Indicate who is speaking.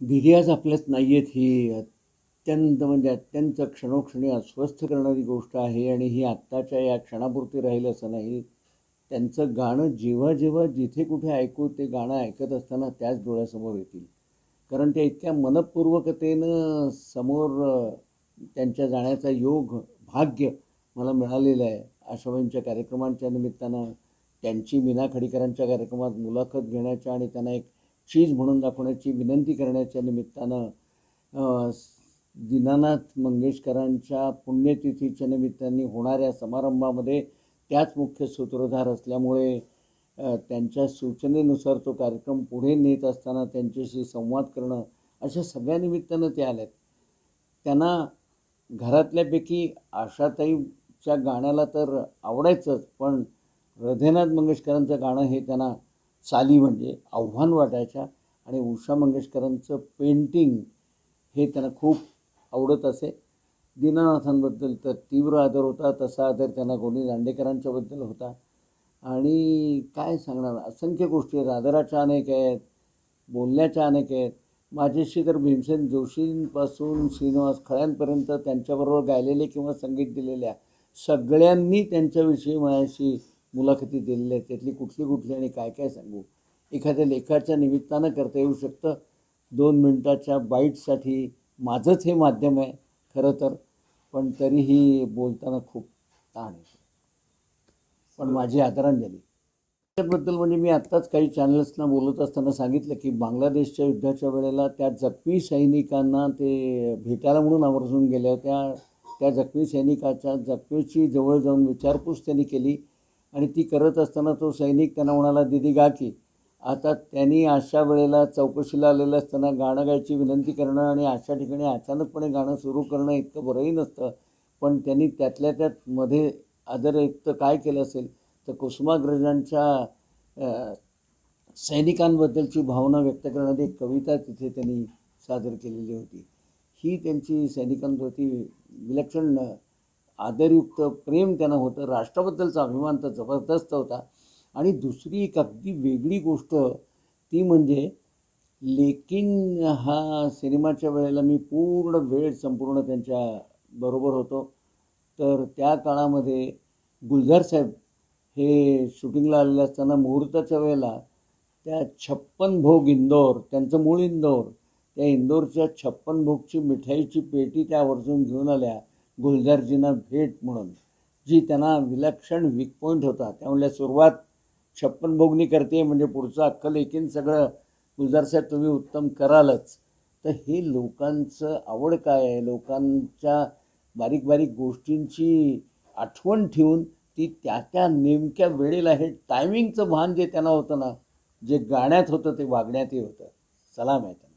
Speaker 1: दिदी आज आपल्यात नाही आहेत ही अत्यंत क्षणोक्षणी अस्वस्थ करणारी गोष्ट आहे आणि ही आत्ताच्या या क्षणापुरती राहील असं नाही. त्यांचं गाणं जेव्हा जेव्हा जिथे कुठे ऐकू ते गाणं ऐकत असताना त्याच डोळ्यासमोर येतील. कारण त्या इतक्या मनःपूर्वकतेनं समोर त्यांच्या जाण्याचा योग, भाग्य मला मिळालेलं आहे. आशाबाईंच्या कार्यक्रमांच्या निमित्तानं, त्यांची मीना खडीकरांच्या कार्यक्रमात मुलाखत घेण्याच्या आणि त्यांना एक चीज म्हणून दाखवण्याची विनंती करण्याच्या निमित्तानं, दीनानाथ मंगेशकरांच्या पुण्यतिथीच्या निमित्ताने होणाऱ्या समारंभामध्ये त्याच मुख्य सूत्रधार असल्यामुळे त्यांच्या सूचनेनुसार तो कार्यक्रम पुढे नेत असताना त्यांच्याशी संवाद करणं, अशा सगळ्या निमित्तानं ते आलेत. त्यांना घरातल्यापैकी आशाताईच्या गाण्याला तर आवडायचंच, पण हृदयनाथ मंगेशकरांचं गाणं हे त्यांना चाली म्हणजे आव्हान वाटायच्या आणि उषा मंगेशकरांचं पेंटिंग हे त्यांना खूप आवडत असे. दीनानाथांबद्दल तर तीव्र आदर होता, तसा आदर त्यांना गोनी दांडेकरांच्याबद्दल होता. आणि काय सांगणार, असंख्य गोष्टी आहेत, आदराच्या अनेक आहेत, बोलण्याच्या अनेक आहेत. माझ्याशी तर भीमसेन जोशींपासून श्रीनिवास खळ्यांपर्यंत त्यांच्याबरोबर गायलेले किंवा संगीत दिलेल्या सगळ्यांनी त्यांच्याविषयी माझ्याशी मुलाखती दिलेल्या आहेत. त्यातली कुठली कुठली आणि काय काय सांगू. एखाद्या लेखाच्या निमित्तानं करता येऊ शकतं. 2 मिनिटाच्या बाईटसाठी माझंच हे माध्यम आहे खरं तर, पण तरीही बोलताना खूप ताण येतो. पण माझी आदरांजली त्याबद्दल म्हणजे मी आत्ताच काही चॅनल्सना बोलत असताना सांगितलं की बांगलादेशच्या युद्धाच्या वेळेला त्या जखमी सैनिकांना ते भेटायला म्हणून आवर्जून गेल्या होत्या. त्या जखमी सैनिकाच्या जखमेची जवळ जाऊन विचारपूस त्यांनी केली आणि ती करत असताना तो सैनिक त्यांना म्हणाला, दीदी गा की. आता त्यांनी अशा वेळेला चौकशीला आलेलं असताना गाणं गायची विनंती करणं आणि अशा ठिकाणी अचानकपणे गाणं सुरू करणं इतकं बरंही नसतं. पण त्यांनी त्यातल्या त्यात मध्ये आदरयुक्त काय केलं असेल तर कुसुमाग्रजांच्या सैनिकांबद्दलची भावना व्यक्त करणारी एक कविता तिथे त्यांनी सादर केलेली होती. ही त्यांची सैनिकांप्रती विलक्षण आदरयुक्त प्रेम त्यांना होतं. राष्ट्राबद्दलचा अभिमान तर जबरदस्त होता. आणि दुसरी एक अगदी वेगळी गोष्ट ती म्हणजे लेकिन हा सिनेमाच्या वेळेला मी पूर्ण वेळ संपूर्ण त्यांच्या बरोबर होतो. तर त्या काळामध्ये गुलजार साहेब हे शूटिंगला आलेले असताना मुहूर्ताच्या वेळेला त्या 56 भोग इंदोर, त्यांचं मूळ इंदोर, त्या इंदोरच्या 56 भोगची मिठाईची पेटी त्या आवर्जून घेऊन आल्या गुलजारजींना भेट म्हणून, जी त्यांना विलक्षण वीक पॉईंट होता. त्यामुळे सुरुवात 56 भोगनी करते म्हणजे पुढचं अख्खं लेखीन सगळं गुलजार साहेब तुम्ही उत्तम करालच. तर हे लोकांचं आवड काय आहे, लोकांच्या बारीक बारीक गोष्टींची आठवण ठेवून ती त्या त्या नेमक्या वेळेला हे टायमिंगचं भान जे त्यांना होतं ना, जे गाण्यात होतं ते वागण्यातही होतं. सलाम आहे त्यांना.